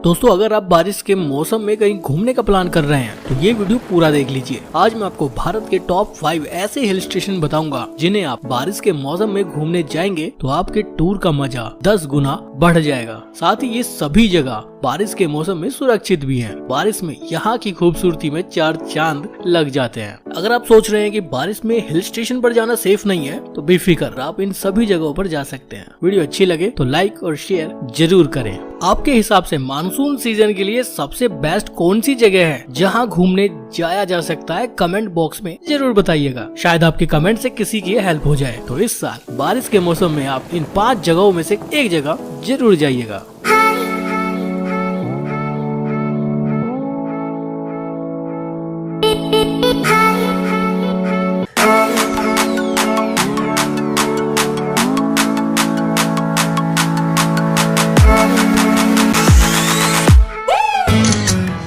दोस्तों अगर आप बारिश के मौसम में कहीं घूमने का प्लान कर रहे हैं तो ये वीडियो पूरा देख लीजिए। आज मैं आपको भारत के टॉप 5 ऐसे हिल स्टेशन बताऊंगा जिन्हें आप बारिश के मौसम में घूमने जाएंगे तो आपके टूर का मजा 10 गुना बढ़ जाएगा। साथ ही ये सभी जगह बारिश के मौसम में सुरक्षित भी हैं। बारिश में यहाँ की खूबसूरती में 4 चांद लग जाते हैं। अगर आप सोच रहे हैं कि बारिश में हिल स्टेशन पर जाना सेफ नहीं है तो बेफिक्र आप इन सभी जगहों पर जा सकते हैं। वीडियो अच्छी लगे तो लाइक और शेयर जरूर करें। आपके हिसाब से मानसून सीजन के लिए सबसे बेस्ट कौन सी जगह है जहां घूमने जाया जा सकता है? कमेंट बॉक्स में जरूर बताइएगा। शायद आपके कमेंट से किसी की हेल्प हो जाए। तो इस साल बारिश के मौसम में आप इन 5 जगहों में से एक जगह जरूर जाइएगा।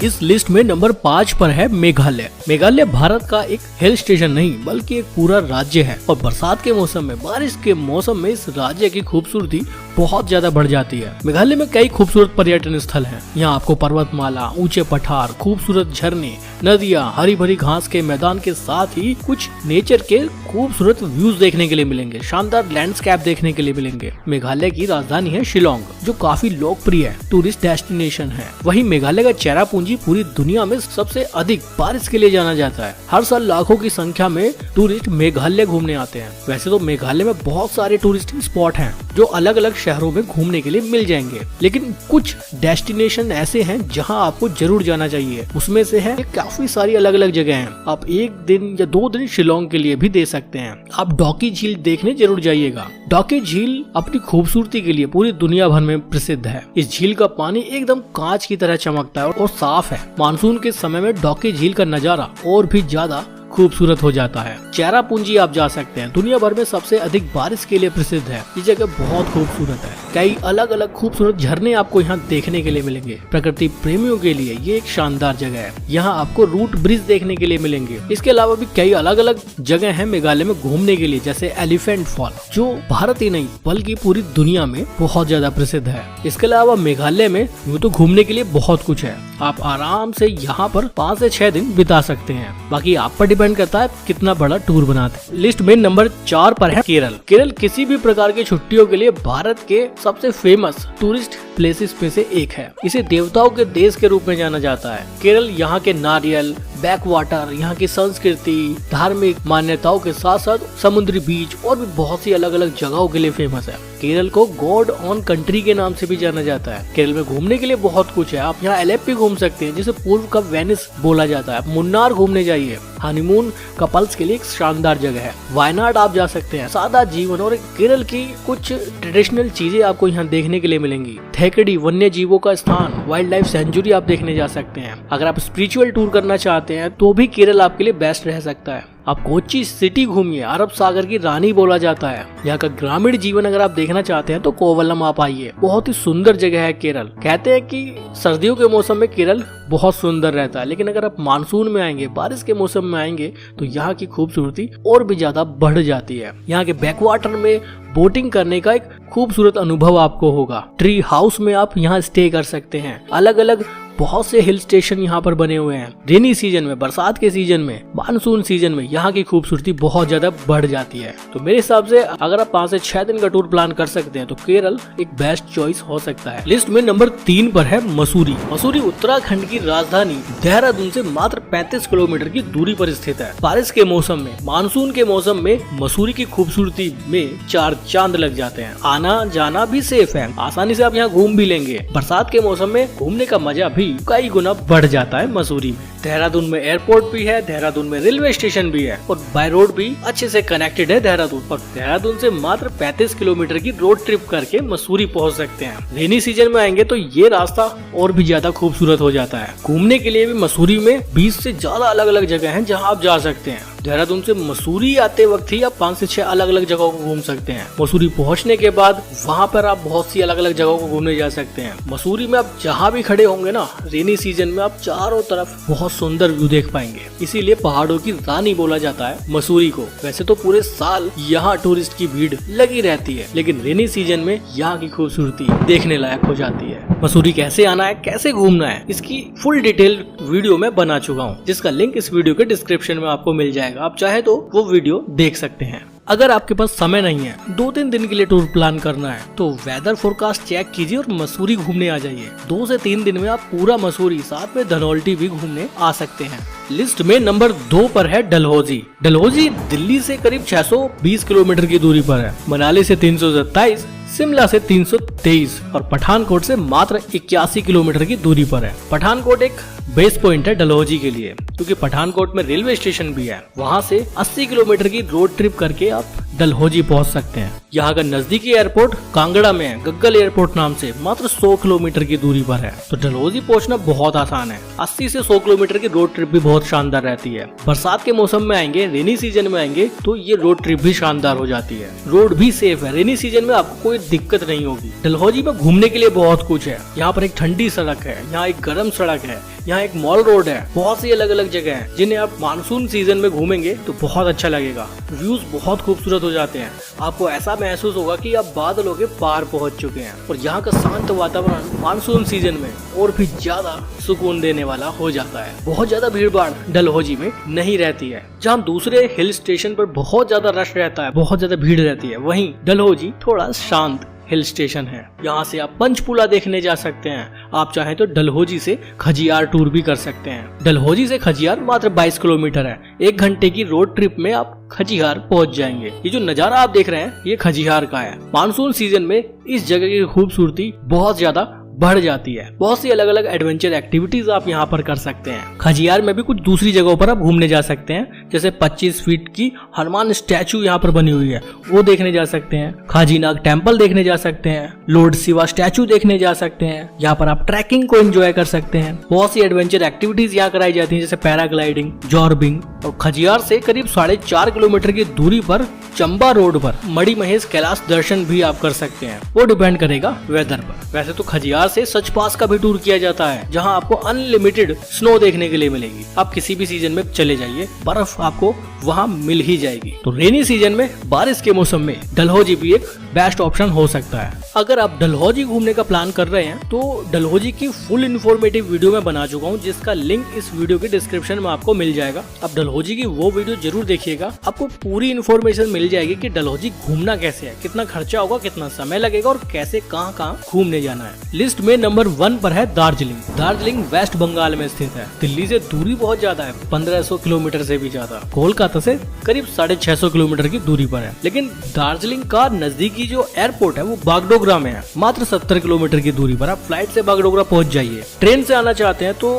इस लिस्ट में नंबर 5 पर है मेघालय। मेघालय भारत का एक हिल स्टेशन नहीं बल्कि एक पूरा राज्य है और बरसात के मौसम में बारिश के मौसम में इस राज्य की खूबसूरती बहुत ज्यादा बढ़ जाती है। मेघालय में कई खूबसूरत पर्यटन स्थल हैं। यहाँ आपको पर्वतमाला, ऊंचे पठार, खूबसूरत झरने, नदियाँ, हरी भरी घास के मैदान के साथ ही कुछ नेचर के खूबसूरत व्यूज देखने के लिए मिलेंगे। शानदार लैंडस्केप देखने के लिए मिलेंगे। मेघालय की राजधानी है शिलोंग जो काफी लोकप्रिय टूरिस्ट डेस्टिनेशन है। वहीं मेघालय का चेरापूंजी पूरी दुनिया में सबसे अधिक बारिश के लिए जाना जाता है। हर साल लाखों की संख्या में टूरिस्ट मेघालय घूमने आते हैं। वैसे तो मेघालय में बहुत सारे टूरिस्ट स्पॉट हैं जो अलग अलग शहरों में घूमने के लिए मिल जाएंगे, लेकिन कुछ डेस्टिनेशन ऐसे हैं जहां आपको जरूर जाना चाहिए। उसमें से है काफी सारी अलग अलग जगह हैं। आप 1 दिन या 2 दिन शिलोंग के लिए भी दे सकते हैं। आप डॉकी झील देखने जरूर जाइएगा। डॉकी झील अपनी खूबसूरती के लिए पूरी दुनिया भर में प्रसिद्ध है। इस झील का पानी एकदम कांच की तरह चमकता है और साफ है। मानसून के समय में डॉकी झील का नजारा और भी ज्यादा खूबसूरत हो जाता है। चेरापूंजी आप जा सकते हैं। दुनिया भर में सबसे अधिक बारिश के लिए प्रसिद्ध है। ये जगह बहुत खूबसूरत है। कई अलग अलग खूबसूरत झरने आपको यहाँ देखने के लिए मिलेंगे। प्रकृति प्रेमियों के लिए ये एक शानदार जगह है। यहाँ आपको रूट ब्रिज देखने के लिए मिलेंगे। इसके अलावा भी कई अलग अलग जगह है मेघालय में घूमने के लिए, जैसे एलिफेंट फॉल जो भारत ही नहीं बल्कि पूरी दुनिया में बहुत ज्यादा प्रसिद्ध है। इसके अलावा मेघालय में यूँ तो घूमने के लिए बहुत कुछ है। आप आराम से यहाँ पर 5 से 6 दिन बिता सकते हैं। बाकी आप पर डिपेंड करता है कितना बड़ा टूर बनाते हैं। लिस्ट में नंबर 4 पर है केरल। केरल किसी भी प्रकार की छुट्टियों के लिए भारत के सबसे फेमस टूरिस्ट प्लेसेस में से एक है। इसे देवताओं के देश के रूप में जाना जाता है। केरल यहाँ के नारियल, बैक वाटर, यहाँ की संस्कृति, धार्मिक मान्यताओं के साथ साथ समुद्री बीच और भी बहुत सी अलग अलग जगहों के लिए फेमस है। केरल को गॉड ऑन कंट्री के नाम से भी जाना जाता है। केरल में घूमने के लिए बहुत कुछ है। आप यहाँ एलेप्पी घूम सकते हैं जिसे पूर्व का वेनिस बोला जाता है। मुन्नार घूमने जाइए। हनीमून कपल्स के लिए एक शानदार जगह है। वायनाड आप जा सकते हैं। सादा जीवन और केरल की कुछ ट्रेडिशनल चीजें आपको यहाँ देखने के लिए मिलेंगी। थेकड़ी वन्य जीवों का स्थान, वाइल्ड लाइफ सेंचुरी आप देखने जा सकते हैं। अगर आप स्पिरिचुअल टूर करना चाहते हैं तो भी केरल आपके लिए बेस्ट रह सकता है। आप कोच्चि सिटी घूमिए। अरब सागर की रानी बोला जाता है। यहाँ का ग्रामीण जीवन अगर आप देखना चाहते हैं तो कोवलम आप आइए। बहुत ही सुंदर जगह है केरल। कहते हैं कि सर्दियों के मौसम में केरल बहुत सुंदर रहता है, लेकिन अगर आप मानसून में आएंगे, बारिश के मौसम में आएंगे तो यहाँ की खूबसूरती और भी ज्यादा बढ़ जाती है। यहाँ के बैकवाटर में बोटिंग करने का एक खूबसूरत अनुभव आपको होगा। ट्री हाउस में आप यहाँ स्टे कर सकते हैं। अलग अलग बहुत से हिल स्टेशन यहाँ पर बने हुए हैं। रेनी सीजन में, बरसात के सीजन में, मानसून सीजन में यहाँ की खूबसूरती बहुत ज्यादा बढ़ जाती है। तो मेरे हिसाब से अगर आप 5 से 6 दिन का टूर प्लान कर सकते हैं तो केरल एक बेस्ट चॉइस हो सकता है। लिस्ट में नंबर 3 पर है मसूरी। मसूरी उत्तराखंड की राजधानी देहरादून से मात्र 35 किलोमीटर की दूरी पर स्थित है। बारिश के मौसम में, मानसून के मौसम में मसूरी की खूबसूरती में 4 चांद लग जाते हैं। आना जाना भी सेफ है। आसानी से आप यहाँ घूम भी लेंगे। बरसात के मौसम में घूमने का मजा भी कई गुना बढ़ जाता है मसूरी में। देहरादून में एयरपोर्ट भी है, देहरादून में रेलवे स्टेशन भी है और बाय रोड भी अच्छे से कनेक्टेड है देहरादून। और देहरादून से मात्र 35 किलोमीटर की रोड ट्रिप करके मसूरी पहुंच सकते हैं। रेनी सीजन में आएंगे तो ये रास्ता और भी ज्यादा खूबसूरत हो जाता है। घूमने के लिए भी मसूरी में 20 से ज्यादा अलग अलग जगह हैं जहां आप जा सकते हैं। देहरादून से मसूरी आते वक्त ही आप 5 से 6 अलग अलग जगहों को घूम सकते हैं। मसूरी पहुंचने के बाद वहां पर आप बहुत सी अलग अलग जगहों को घूमने जा सकते हैं। मसूरी में आप जहां भी खड़े होंगे ना, रेनी सीजन में आप चारों तरफ बहुत सुंदर व्यू देख पाएंगे। इसीलिए पहाड़ों की रानी बोला जाता है मसूरी को। वैसे तो पूरे साल यहाँ टूरिस्ट की भीड़ लगी रहती है, लेकिन रेनी सीजन में यहाँ की खूबसूरती देखने लायक हो जाती है। मसूरी कैसे आना है, कैसे घूमना है, इसकी फुल डिटेल वीडियो मैं बना चुका हूँ, जिसका लिंक इस वीडियो के डिस्क्रिप्शन में आपको मिल जाएगा। आप चाहे तो वो वीडियो देख सकते हैं। अगर आपके पास समय नहीं है, 2-3 दिन के लिए टूर प्लान करना है, तो वेदर फोरकास्ट चेक कीजिए और मसूरी घूमने आ जाइए। 2 से 3 दिन में आप पूरा मसूरी साथ में धनौल्टी भी घूमने आ सकते हैं। लिस्ट में नंबर 2 पर है डलहौजी। डलहौजी दिल्ली से करीब 620 किलोमीटर की दूरी पर है, मनाली से 327, शिमला से 323 और पठानकोट से मात्र 81 किलोमीटर की दूरी पर है। पठानकोट एक बेस पॉइंट है डलहौजी के लिए, क्योंकि पठानकोट में रेलवे स्टेशन भी है। वहाँ से 80 किलोमीटर की रोड ट्रिप करके आप डलहौजी पहुँच सकते हैं। यहाँ का नजदीकी एयरपोर्ट कांगड़ा में है, गग्गल एयरपोर्ट नाम से, मात्र 100 किलोमीटर की दूरी पर है। तो डलहौजी पहुँचना बहुत आसान है। 80 से 100 किलोमीटर की रोड ट्रिप भी बहुत शानदार रहती है। बरसात के मौसम में आएंगे, रेनी सीजन में आएंगे, तो ये रोड ट्रिप भी शानदार हो जाती है। रोड भी सेफ है, रेनी सीजन में आपको कोई दिक्कत नहीं होगी। डलहौजी में घूमने के लिए बहुत कुछ है। यहाँ पर एक ठंडी सड़क है, यहाँ एक गर्म सड़क है, यहाँ एक मॉल रोड है, बहुत सी अलग अलग जगह है जिन्हें आप मानसून सीजन में घूमेंगे तो बहुत अच्छा लगेगा। व्यूज बहुत खूबसूरत हो जाते हैं। आपको ऐसा महसूस होगा कि आप बादलों के पार पहुंच चुके हैं। और यहाँ का शांत वातावरण मानसून सीजन में और भी ज्यादा सुकून देने वाला हो जाता है। बहुत ज्यादा भीड़ भाड़ डलहौजी में नहीं रहती है। जहाँ दूसरे हिल स्टेशन पर बहुत ज्यादा रश रहता है, बहुत ज्यादा भीड़ रहती है, वहीं डलहौजी थोड़ा शांत हिल स्टेशन है। यहाँ से आप पंचपुला देखने जा सकते हैं। आप चाहें तो डलहौजी से खजियार टूर भी कर सकते हैं। डलहौजी से खजियार मात्र 22 किलोमीटर है। 1 घंटे की रोड ट्रिप में आप खजियार पहुंच जाएंगे। ये जो नजारा आप देख रहे हैं, ये खजियार का है। मानसून सीजन में इस जगह की खूबसूरती बहुत ज्यादा बढ़ जाती है। बहुत सी अलग अलग एडवेंचर एक्टिविटीज आप यहाँ पर कर सकते हैं। खजियार में भी कुछ दूसरी जगहों पर आप घूमने जा सकते हैं, जैसे 25 फीट की हनुमान स्टैचू यहाँ पर बनी हुई है, वो देखने जा सकते हैं। खाजीनाग टेम्पल देखने जा सकते हैं। लॉर्ड शिवा स्टैचू देखने जा सकते हैं। यहाँ पर आप ट्रैकिंग को एंजॉय कर सकते हैं। बहुत सी एडवेंचर एक्टिविटीज यहाँ कराई जाती है, जैसे पैराग्लाइडिंग, जॉर्बिंग। और खजियार से करीब 4.5 किलोमीटर की दूरी पर चंबा रोड पर मणि महेश कैलाश दर्शन भी आप कर सकते हैं। वो डिपेंड करेगा वेदर पर। वैसे तो खजियार से सच पास का भी टूर किया जाता है, जहां आपको अनलिमिटेड स्नो देखने के लिए मिलेगी। आप किसी भी सीजन में चले जाइए, बर्फ आपको वहां मिल ही जाएगी। तो रेनी सीजन में, बारिश के मौसम में डलहौजी भी एक बेस्ट ऑप्शन हो सकता है। अगर आप डलहौजी घूमने का प्लान कर रहे हैं, तो डलहौजी की फुल इन्फॉर्मेटिव वीडियो मैं बना चुका हूँ, जिसका लिंक इस वीडियो के डिस्क्रिप्शन में आपको मिल जाएगा। आप डलहौजी की वो वीडियो जरूर देखिएगा। आपको पूरी इन्फॉर्मेशन मिल जाएगी कि डलहौजी घूमना कैसे है, कितना खर्चा होगा, कितना समय लगेगा और कैसे कहाँ कहाँ घूमने जाना है। लिस्ट में नंबर 1 पर है दार्जिलिंग। दार्जिलिंग वेस्ट बंगाल में स्थित है। दिल्ली से दूरी बहुत ज्यादा है, 1500 किलोमीटर से भी ज्यादा। कोलकाता से करीब 650 किलोमीटर की दूरी पर है। लेकिन दार्जिलिंग का नजदीकी जो एयरपोर्ट है वो बागडोगरा में है, मात्र 70 किलोमीटर की दूरी पर। आप फ्लाइट से बागडोगरा पहुंच जाइए। ट्रेन से आना चाहते हैं तो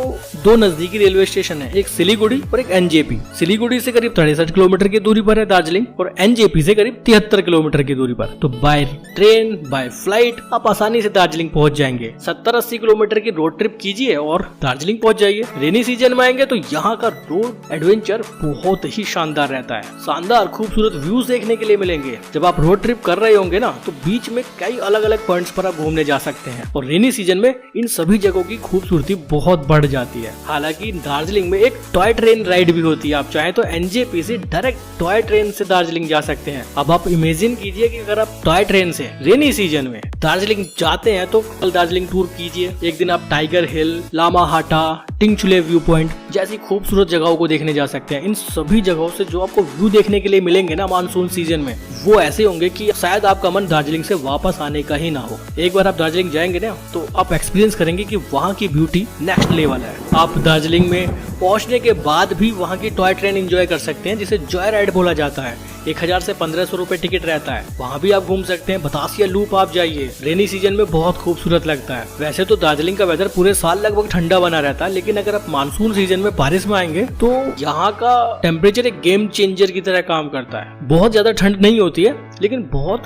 2 नजदीकी रेलवे स्टेशन है, एक सिलीगुड़ी और एक एनजेपी। सिलीगुड़ी से करीब 63 किलोमीटर की दूरी पर है दार्जिलिंग, और एनजेपी से करीब 73 किलोमीटर की दूरी पर। तो बाय ट्रेन, बाय फ्लाइट आप आसानी से दार्जिलिंग पहुंच जाएंगे। 70-80 किलोमीटर की रोड ट्रिप कीजिए और दार्जिलिंग पहुंच जाइए। रेनी सीजन में आएंगे तो यहाँ का रोड एडवेंचर बहुत ही शानदार रहता है। शानदार खूबसूरत व्यूज देखने के लिए मिलेंगे। जब आप रोड ट्रिप कर रहे होंगे ना, तो बीच में कई अलग अलग पॉइंट्स पर आप घूमने जा सकते हैं। और रेनी सीजन में इन सभी जगहों की खूबसूरती बहुत बढ़ जाती है। हालांकि दार्जिलिंग में एक टॉय ट्रेन राइड भी होती है। आप चाहें तो एनजेपी से डायरेक्ट टॉय ट्रेन से दार्जिलिंग जा सकते हैं। अब आप इमेजिन कीजिए कि अगर आप टॉय ट्रेन से रेनी सीजन में दार्जिलिंग जाते हैं, तो कल दार्जिलिंग टूर कीजिए। एक दिन आप टाइगर हिल, लामा हाटा, टिंगचुले व्यू पॉइंट जैसी खूबसूरत जगहों को देखने जा सकते हैं। इन सभी जगहों से जो आपको व्यू देखने के लिए मिलेंगे ना मानसून सीजन में, वो ऐसे होंगे कि शायद आपका मन दार्जिलिंग से वापस आने का ही ना हो। एक बार आप दार्जिलिंग जाएंगे ना, तो आप एक्सपीरियंस करेंगे कि वहाँ की ब्यूटी नेक्स्ट लेवल है। आप दार्जिलिंग में पहुँचने के बाद भी वहाँ की टॉय ट्रेन एंजॉय कर सकते हैं, जिसे जॉय राइड बोला जाता है। 1000 से 1500 रुपए टिकट रहता है। वहाँ भी आप घूम सकते हैं। बतासिया लूप आप जाइए, रेनी सीजन में बहुत खूबसूरत लगता है। वैसे तो दार्जिलिंग का वेदर पूरे साल लगभग ठंडा बना रहता है, लेकिन अगर आप मानसून सीजन में बारिश में आएंगे तो यहाँ का टेम्परेचर एक गेम चेंजर की तरह काम करता है। बहुत ज्यादा ठंड नहीं होती है, लेकिन बहुत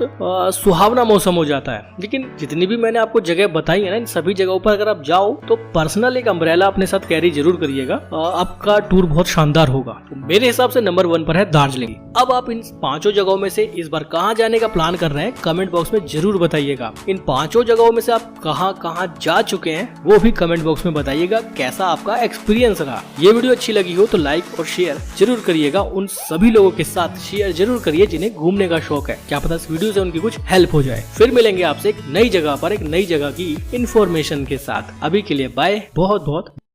सुहावना मौसम हो जाता है। लेकिन जितनी भी मैंने आपको जगह बताई है ना, इन सभी जगहों पर अगर आप जाओ तो पर्सनल एक अम्ब्रेला अपने साथ कैरी जरूर करिएगा। आपका टूर बहुत शानदार होगा। तो मेरे हिसाब से नंबर 1 पर है दार्जिलिंग। अब आप इन 5 जगहों में से इस बार कहाँ जाने का प्लान कर रहे हैं, कमेंट बॉक्स में जरूर बताइएगा। इन 5 जगहों में से आप कहाँ कहाँ जा चुके हैं, वो भी कमेंट बॉक्स में बताइएगा। कैसा आपका एक्सपीरियंस रहा। ये वीडियो अच्छी लगी हो तो लाइक और शेयर जरूर करिएगा। उन सभी लोगों के साथ शेयर जरूर करिए जिन्हें घूमने का शौक है। क्या पता इस वीडियो से उनकी कुछ हेल्प हो जाए। फिर मिलेंगे आपसे एक नई जगह पर एक नई जगह की इन्फॉर्मेशन के साथ। अभी के लिए बाय, बहुत बहुत